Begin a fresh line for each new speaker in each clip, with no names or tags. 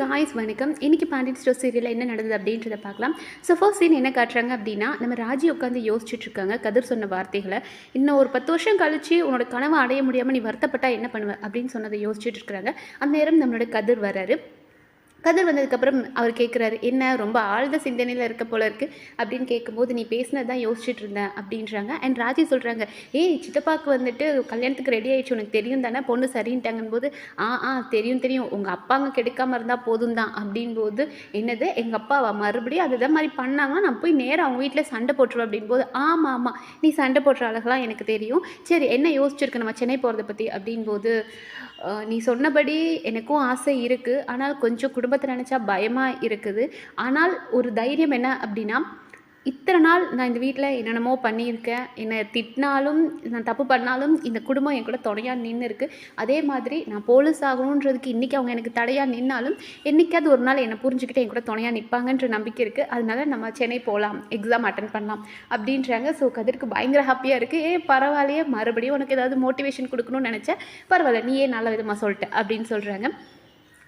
Guys வணக்கம். இன்றைக்கி Pandian store சீரியலில் என்ன நடந்தது அப்படின்றத பார்க்கலாம். ஸோ ஃபர்ஸ்ட் சீன் என்ன காட்டுறாங்க அப்படின்னா, நம்ம ராஜி உட்காந்து யோசிச்சுட்ருக்காங்க கதிர் சொன்ன வார்த்தைகளை. இன்னும் ஒரு 10 வருஷம் கழிச்சு உன்னோட கனவை அடைய முடியாமல் நீ வருத்தப்பட்டா என்ன பண்ணுவேன் அப்படின்னு சொன்னதை யோசிச்சுட்டு இருக்கிறாங்க. அந்த நேரம் நம்மளோட கதிர் வராரு. கதிர் வந்ததுக்கப்புறம் அவர் கேட்குறாரு, என்ன ரொம்ப ஆழ்ந்த சிந்தனையில் இருக்க போல இருக்குது அப்படின்னு கேட்கும்போது, நீ பேசினது தான் யோசிச்சுட்டு இருந்தேன் அப்படின்றாங்க. அண்ட் ராஜி சொல்கிறாங்க, ஏய் சித்தப்பாவுக்கு வந்துட்டு கல்யாணத்துக்கு ரெடி ஆகிடுச்சு, உனக்கு தெரியும் தானே பொண்ணு சரின்ட்டாங்கன்னு தெரியும் உங்கள் அப்பாங்க கெடுக்காமல் இருந்தால் போதும் தான் அப்படின்போது, என்னது எங்கள் அப்பாவா மறுபடியும் அது மாதிரி பண்ணாங்கன்னா நான் போய் நேராக அவங்க வீட்டில் சண்டை போட்டுருவேன் அப்படின்போது, ஆமாம் நீ சண்டை போட்டுற அழகெல்லாம் எனக்கு தெரியும், சரி என்ன யோசிச்சிருக்கு நம்ம சென்னை போகிறத பற்றி அப்படின்போது, நீ சொன்னபடி எனக்கும் ஆசை இருக்குது, ஆனால் கொஞ்சம் குடும்பத்தை நினச்சா பயமாக இருக்குது. ஆனால் ஒரு தைரியம் என்ன அப்படின்னா, இத்தனை நாள் நான் இந்த வீட்டில் என்னென்னமோ பண்ணியிருக்கேன், என்னை திட்டினாலும் நான் தப்பு பண்ணாலும் இந்த குடும்பம் என் கூட துணையாக நின்று இருக்குது. அதே மாதிரி நான் போலீஸ் ஆகணுன்றதுக்கு இன்றைக்கி அவங்க எனக்கு தடையாக நின்னாலும் என்றைக்காவது ஒரு நாள் என்னை புரிஞ்சுக்கிட்டு என் கூட துணையாக நிற்பாங்கன்ற நம்பிக்கை இருக்குது. அதனால நம்ம சென்னை போகலாம், எக்ஸாம் அட்டன் பண்ணலாம் அப்படின்றாங்க. ஸோ கதிருக்கு பயங்கர ஹாப்பியாக இருக்குது. பரவாயில்லையே, மறுபடியும் உனக்கு ஏதாவது மோட்டிவேஷன் கொடுக்கணும்னு நினச்சேன், பரவாயில்ல நீயே நல்ல விதமாக சொல்லிட்ட அப்படின்னு சொல்கிறாங்க.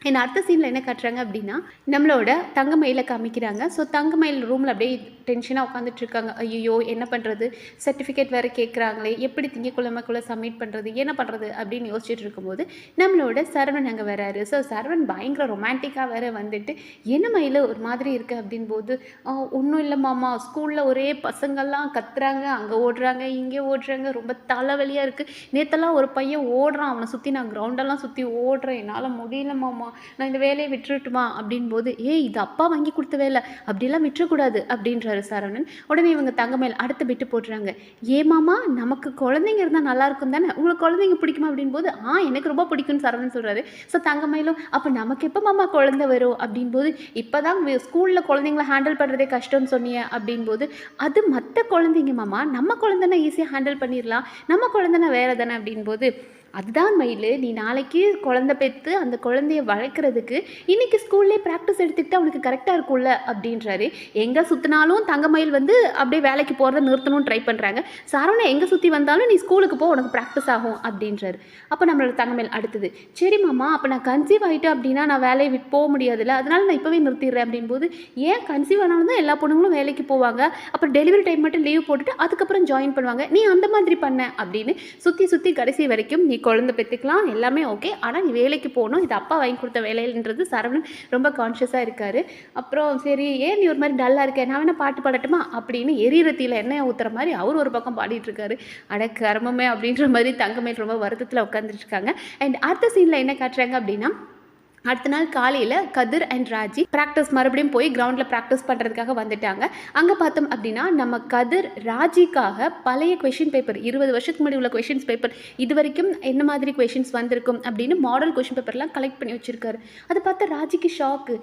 என் அடுத்த சீனில் என்ன காட்டுறாங்க அப்படின்னா, நம்மளோட தங்கமயிலை காமிக்கிறாங்க. ஸோ தங்கமயில் ரூமில் அப்படியே டென்ஷனாக உட்காந்துட்ருக்காங்க. ஐயோ என்ன பண்ணுறது, சர்டிஃபிகேட் வேறு கேட்குறாங்களே, எப்படி திங்கக்கிழமைக்குள்ளே சப்மிட் பண்ணுறது, என்ன பண்ணுறது அப்படின்னு யோசிச்சுட்டு இருக்கும்போது நம்மளோட சரவணன் அங்கே வராரு. ஸோ சரவணன் பயங்கர ரொமான்டிக்காக வேறு வந்துட்டு, என்ன மயில் ஒரு மாதிரி இருக்குது அப்படின்போது, ஒன்றும் இல்லை மாமா, ஸ்கூலில் ஒரே பசங்கள்லாம் கத்துறாங்க, அங்கே ஓடுறாங்க இங்கே ஓடுறாங்க, ரொம்ப தலைவலியாக இருக்குது. நேற்றெல்லாம் ஒரு பையன் ஓடுறான், அவனை சுற்றி நான் கிரவுண்டெல்லாம் சுற்றி ஓடுறேன், என்னால் முடியல மாமா, நான் இந்த வேலையை விட்டுட்டுமா அப்படின்போது, இது அப்பா வாங்கி கொடுத்த வேலை, அப்படிலாம் விட்டுறக்கூடாது அப்படின்றாரு சரவணன். உடனே இவங்க தங்கமயில் அடுத்த பிட்டு போட்டுறாங்க, ஏமாமா நமக்கு குழந்தைங்க இருந்தால் நல்லா இருக்கும் தானே, உங்களுக்கு குழந்தைங்க பிடிக்குமா அப்படின்போது, எனக்கு ரொம்ப பிடிக்கும்னு சரவணன் சொல்கிறாரு. ஸோ தங்கமயிலும், அப்போ நமக்கு எப்போ மாமா குழந்தை வரும் அப்படின்போது, இப்போ தான் ஸ்கூலில் குழந்தைங்கள ஹேண்டில் பண்ணுறதே கஷ்டம்னு சொன்னீங்க அப்படின்போது, அது மற்ற குழந்தைங்க மாமா, நம்ம குழந்தைன்னா ஈஸியாக ஹேண்டில் பண்ணிடலாம், நம்ம குழந்தைன்னா வேறு தானே அப்படின்போது, அதுதான் மயில், நீ நாளைக்கு குழந்தை பெற்று அந்த குழந்தைய வளர்க்குறதுக்கு இன்றைக்கி ஸ்கூல்லே ப்ராக்டிஸ் எடுத்துக்கிட்டு அவனுக்கு கரெக்டாக இருக்கும்ல அப்படின்றாரு. எங்கே சுற்றினாலும் தங்கமயில் அப்படியே வேலைக்கு போகிறத நிறுத்தணும்னு ட்ரை பண்ணுறாங்க. சரவணன் எங்கே சுற்றி வந்தாலும் நீ ஸ்கூலுக்கு போ, உனக்கு ப்ராக்டிஸ் ஆகும் அப்படின்றாரு. அப்போ நம்மளோட தங்கமயில் அடுத்தது, சரி மாமா, அப்போ நான் கன்சீவ் ஆகிட்டேன் அப்படின்னா நான் வேலையை விட்டு போக முடியாதுல்ல, அதனால நான் இப்போவே நிறுத்திடுறேன் அப்படின்போது, ஏன் கன்சீவ் ஆனாலும் தான் எல்லா பொண்ணுங்களும் வேலைக்கு போவாங்க, அப்புறம் டெலிவரி டைம் மட்டும் லீவ் போட்டுட்டு அதுக்கப்புறம் ஜாயின் பண்ணுவாங்க, நீ அந்த மாதிரி பண்ண அப்படின்னு சுற்றி கடைசி வரைக்கும் நீ குழந்தை பெற்றுக்கலாம் எல்லாமே ஓகே, ஆனால் நீ வேலைக்கு போகணும், இது அப்பா வாங்கி கொடுத்த வேலைன்றது சரவணன் ரொம்ப கான்ஷியஸாக இருக்கார். அப்புறம் சரி ஏன் நீ ஒரு மாதிரி டல்லாக இருக்க, நான் வேணால் பாட்டு பாடட்டுமா அப்படின்னு எரிரத்தியில் எண்ணெய் ஊற்றுற மாதிரி அவர் ஒரு பக்கம் பாடிட்டு இருக்காரு. அடக்கரமே அப்படின்ற மாதிரி தங்கமயில் ரொம்ப வருத்தத்தில் உட்காந்துட்டு இருக்காங்க. அண்ட் அடுத்த சீனில் என்ன காட்டுறாங்க அப்படின்னா, அடுத்த நாள் காலையில் கதிர் அண்ட் ராஜி ப்ராக்டிஸ் மறுபடியும் போய் கிரவுண்டில் ப்ராக்டிஸ் பண்ணுறதுக்காக வந்துட்டாங்க. அங்கே பார்த்தோம் அப்படின்னா, நம்ம கதிர் ராஜிக்காக பழைய கொஷின் பேப்பர், 20 வருஷத்துக்கு முன்னாடி உள்ள கொஷின்ஸ் பேப்பர், இது வரைக்கும் என்ன மாதிரி கொஷின்ஸ் வந்திருக்கும் அப்படின்னு மாடல் கொஷின் பேப்பர்லாம் கலெக்ட் பண்ணி வச்சுருக்காரு. அதை பார்த்தா ராஜிக்கு ஷாக்கு.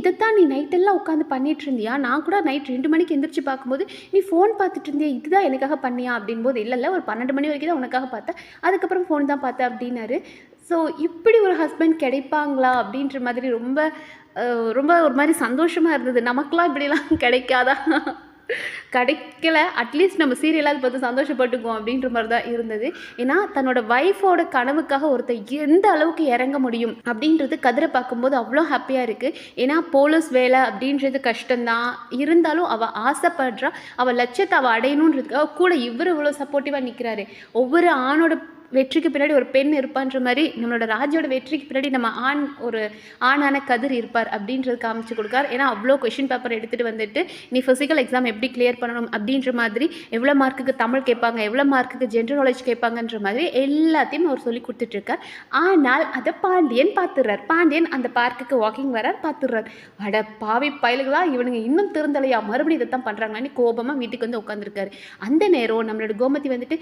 இதைத்தான் நீ நைட்டெல்லாம் உட்காந்து பண்ணிட்டு இருந்தியா, நான் கூட நைட் 2 மணிக்கு எந்திரிச்சு பார்க்கும்போது நீ ஃபோன் பார்த்துட்டு இருந்தியா, இதுதான் எனக்காக பண்ணியா அப்படின்போது, இல்லை ஒரு 12 மணி வரைக்கும் தான் உனக்காக பார்த்தேன், அதுக்கப்புறம் ஃபோன் தான் பார்த்தேன் அப்படின்னாரு. ஸோ இப்படி ஒரு ஹஸ்பண்ட் கிடைப்பாங்களா அப்படின்ற மாதிரி ரொம்ப ரொம்ப ஒரு மாதிரி சந்தோஷமாக இருந்தது. நமக்கெலாம் இப்படிலாம் கிடைக்காதா, கிடைக்கல, அட்லீஸ்ட் நம்ம சீரியலாவது பார்த்து சந்தோஷப்பட்டுக்குவோம் அப்படின்ற மாதிரி தான் இருந்தது. ஏன்னா தன்னோட ஒய்ஃபோட கனவுக்காக ஒருத்தர் எந்த அளவுக்கு இறங்க முடியும் அப்படின்றது கதிரை பார்க்கும்போது அவ்வளோ ஹாப்பியாக இருக்குது. ஏன்னா போலீஸ் வேலை அப்படின்றது கஷ்டம்தான், இருந்தாலும் அவள் ஆசைப்படுறா, அவள் லட்சியத்தை அவள் அடையணுன்றதுக்காக கூட இவர் இவ்வளோ சப்போர்ட்டிவாக நிற்கிறாரு. ஒவ்வொரு ஆணோட வெற்றிக்கு பின்னாடி ஒரு பெண் இருப்பான்ற மாதிரி நம்மளோட ராஜோட வெற்றிக்கு பின்னாடி நம்ம ஒரு ஆணான கதிர் இருப்பார் அப்படின்றது காமிச்சு கொடுக்கார். ஏன்னா அவ்வளோ கொஷின் பேப்பர் எடுத்துகிட்டு வந்துட்டு நீ ஃபிசிக்கல் எக்ஸாம் எப்படி கிளியர் பண்ணணும் அப்படின்ற மாதிரி, எவ்வளோ மார்க்குக்கு தமிழ் கேட்பாங்க, எவ்வளோ மார்க்குக்கு ஜென்ரல் நாலேஜ் கேட்பாங்கன்ற மாதிரி எல்லாத்தையும் அவர் சொல்லி கொடுத்துட்ருக்கார். ஆனால் அதை பாண்டியன் பார்த்துடுறார். பாண்டியன் அந்த பார்க்குக்கு வாக்கிங் வரார், பார்த்துடுறார். அட பாவி பயலுகளா, இவனுங்க இன்னும் திருந்தலையா, மறுபடியும் இதை தான் பண்ணுறாங்களான்னு கோபமாக வீட்டுக்கு வந்து உட்காந்துருக்காரு. அந்த நேரம் நம்மளோட கோமதி வந்துட்டு,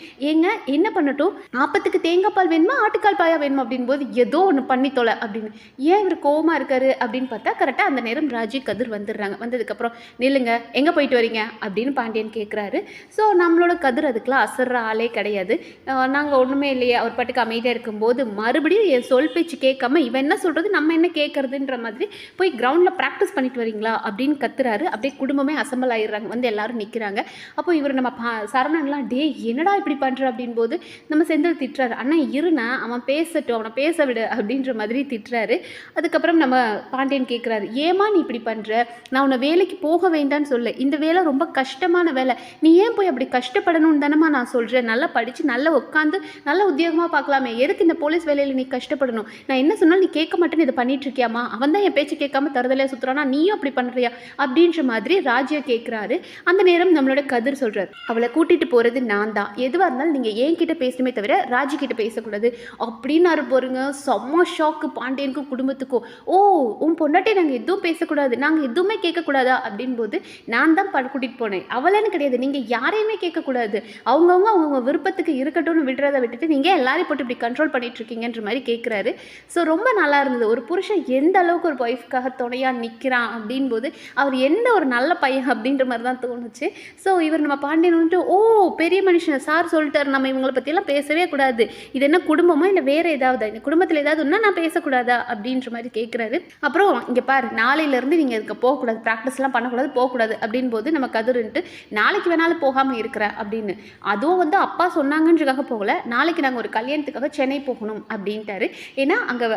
என்ன பண்ணட்டும், க்கு தேங்காய் பால் வேணுமா ஆட்டுக்கால் பாயா வேணுமா அப்படின்போது, ஏதோ ஒன்று பண்ணி தொலை அப்படின்னு. ஏன் இவர் கோவமாக இருக்காரு அப்படின்னு பார்த்தா, கரெக்டாக அந்த நேரம் ராஜி கதிர் வந்துடுறாங்க. வந்ததுக்கப்புறம், நில்லுங்க எங்கே போயிட்டு வரீங்க அப்படின்னு பாண்டியன் கேட்குறாரு. ஸோ நம்மளோட கதிர் அதுக்கெலாம் அசர்ற ஆளே கிடையாது. நாங்கள் ஒன்றுமே இல்லையே, அவர் பாட்டுக்கு அமைதியாக இருக்கும்போது மறுபடியும் என் சொல் பேச்சு கேட்காம இவன் என்ன சொல்கிறது நம்ம என்ன கேட்குறதுன்ற மாதிரி போய் கிரவுண்டில் ப்ராக்டிஸ் பண்ணிட்டு வரீங்களா அப்படின்னு கத்துறாரு. அப்படியே குடும்பமே அசம்பிள் ஆகிடுறாங்க, வந்து எல்லாரும் நிற்கிறாங்க. அப்போ இவர் நம்ம சரவணன்லாம், டே என்னடா இப்படி பண்ணுற அப்படின்போது, நம்ம செந்தில் திட்டுறாரு. அண்ணா இருண்ணா, அவன் பேசட்டும், அவனை பேச விடு அப்படின்ற மாதிரி திட்டுறாரு. அதுக்கப்புறம் நம்ம பாண்டியன் கேட்குறாரு, ஏம்மா நீ இப்படி பண்ணுற? நான் உன்னை வேலைக்கு போக வேண்டான்னு சொல்ல, இந்த வேலை ரொம்ப கஷ்டமான வேலை, நீ ஏன் போய் அப்படி கஷ்டப்படணும்னு தானம்மா நான் சொல்கிறேன். நல்லா படித்து நல்லா உட்காந்து நல்ல உத்தியோகமாக பார்க்கலாமே, எதுக்கு இந்த போலீஸ் வேலையில் நீ கஷ்டப்படணும்? நான் என்ன சொன்னாலும் நீ கேட்க மாட்டேன்னு இதை பண்ணிட்டு இருக்கியாமா? அவன் தான் என் பேச்சு கேட்காம தருதலையாக சுற்றுறானா, நீயும் அப்படி பண்ணுறியா அப்படின்ற மாதிரி ராஜியா கேட்குறாரு. அந்த நேரம் நம்மளோட கதிர் சொல்கிறார், அவளை கூட்டிகிட்டு போகிறது நான் தான், எதுவாக இருந்தாலும் நீங்கள் என்கிட்ட பேசணுமே தவிர ராஜி கிட்ட பேசக்கூடாது அப்படின்னாரு போருங்க. செம்ம ஷாக்கு பாண்டியனுக்கும் குடும்பத்துக்கும். ஓ, உன் பொண்டாட்டி நாங்கள் எதுவும் பேசக்கூடாது, நாங்கள் எதுவுமே கேட்கக்கூடாதா அப்படின்போது, நான் தான் கூட்டிகிட்டு போனேன், அவளேன்னு கிடையாது, நீங்கள் யாரையுமே கேட்கக்கூடாது, அவங்கவுங்க விருப்பத்துக்கு இருக்கட்டும்னு விடுறதை விட்டுட்டு நீங்கள் எல்லாரையும் போட்டு இப்படி கண்ட்ரோல் பண்ணிட்டு இருக்கீங்கன்ற மாதிரி கேட்குறாரு. ஸோ ரொம்ப நல்லா இருந்தது. ஒரு புருஷன் எந்த அளவுக்கு ஒரு ஒய்ஃப்காக துணையாக நிற்கிறான் அப்படின்போது அவர் எந்த ஒரு நல்ல பையன் அப்படின்ற மாதிரி தான் தோணுச்சு. ஸோ இவர் நம்ம பாண்டியன் வந்துட்டு, ஓ பெரிய மனுஷன் சார் சொல்லிட்டார், நம்ம இவங்களை பற்றியெல்லாம் பேசவே கூடாது, இது என்ன குடும்பமா இல்லை வேறு ஏதாவது, இந்த குடும்பத்தில் ஏதாவது ஒன்றா நான் பேசக்கூடாதா அப்படின்ற மாதிரி கேட்குறாரு. அப்புறம் இங்கே பாரு, நாளையிலேருந்து நீங்கள் இதுக்கு போகக்கூடாது, ப்ராக்டிஸ்லாம் பண்ணக்கூடாது, போகக்கூடாது அப்படின் போது நம்ம கதிர்ன்ட்டு, நாளைக்கு வேணாலும் போகாமல் இருக்கிற அப்படின்னு. அதுவும் வந்து அப்பா சொன்னாங்கன்றதுக்காக போகல, நாளைக்கு நாங்கள் ஒரு கல்யாணத்துக்காக சென்னை போகணும் அப்படின்ட்டாரு. ஏன்னா அங்கே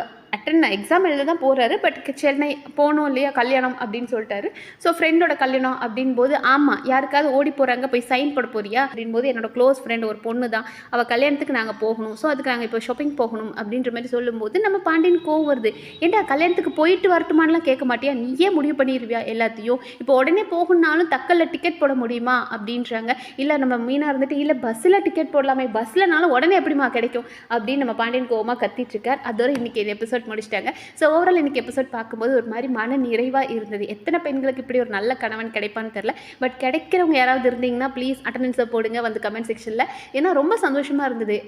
எக்ஸாம் எழுத தான் போகிறாரு, பட் சென்னை போகணும் இல்லையா கல்யாணம் அப்படின்னு சொல்லிட்டாரு. ஸோ ஃப்ரெண்டோட கல்யாணம் அப்படின் போது, ஆமாம் யாருக்காவது ஓடி போகிறாங்க போய் சைன் போட போறியா அப்படின் போது, என்னோட க்ளோஸ் ஃப்ரெண்ட் ஒரு பொண்ணு தான், அவள் கல்யாணத்துக்கு நாங்கள் போகணும், ஸோ அதுக்கு நாங்கள் இப்போ ஷாப்பிங் போகணும் அப்படின்ற மாதிரி சொல்லும்போது நம்ம பாண்டியன் கோவம் வருது. ஏன்டா கல்யாணத்துக்கு போயிட்டு வரட்டுமான்லாம் கேட்க மாட்டியா, நீயே முடிவு பண்ணிடுவியா எல்லாத்தையும், இப்போ உடனே போகணுன்னாலும் தக்கல்ல டிக்கெட் போட முடியுமா அப்படின்றாங்க. இல்லை நம்ம மீனா இருந்துட்டு, இல்லை பஸ்ஸில் டிக்கெட் போடலாமே, பஸ்லனாலும் உடனே எப்படிமா கிடைக்கும் அப்படின்னு நம்ம பாண்டியன் கோவமாக கத்திட்டு இருக்கார். அதோட இன்னைக்கு எபிசோட் முடிச்சிட்டாங்க. ஸோ ஓவரால் இன்னைக்கு எபிசோட் பார்க்கும்போது ஒரு மாதிரி மன நிறைவாக இருந்தது. எத்தனை பெண்களுக்கு இப்படி ஒரு நல்ல கணவன் கிடைப்பான்னு தெரியல, பட் கிடைக்கிறவங்க யாராவது இருந்தீங்கன்னா ப்ளீஸ் அட்டண்டன்ஸை போடுங்க வந்து கமெண்ட் செக்ஷனில். ஏன்னா ரொம்ப சந்தோஷமாக இருந்தது.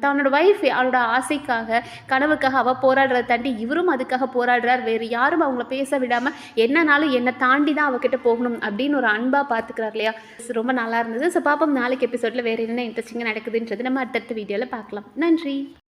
தன்னோட ஒய்ஃப் அவளோட ஆசைக்காக கனவுக்காக அவள் போராடுறத தாண்டி இவரும் அதுக்காக போராடுறார். வேறு யாரும் அவங்கள பேச விடாமல் என்னன்னாலும் என்னை தாண்டி தான் அவகிட்ட போகணும் அப்படின்னு ஒரு அன்பாக பார்த்துக்கிறார் இல்லையா. ரொம்ப நல்லா இருந்தது. ஸோ பாப்போம் நாளைக்கு எபிசோடில் வேறு என்ன இன்ட்ரெஸ்டிங்காக நடக்குதுன்றது நம்ம அடுத்தடுத்த வீடியோவில் பார்க்கலாம். நன்றி.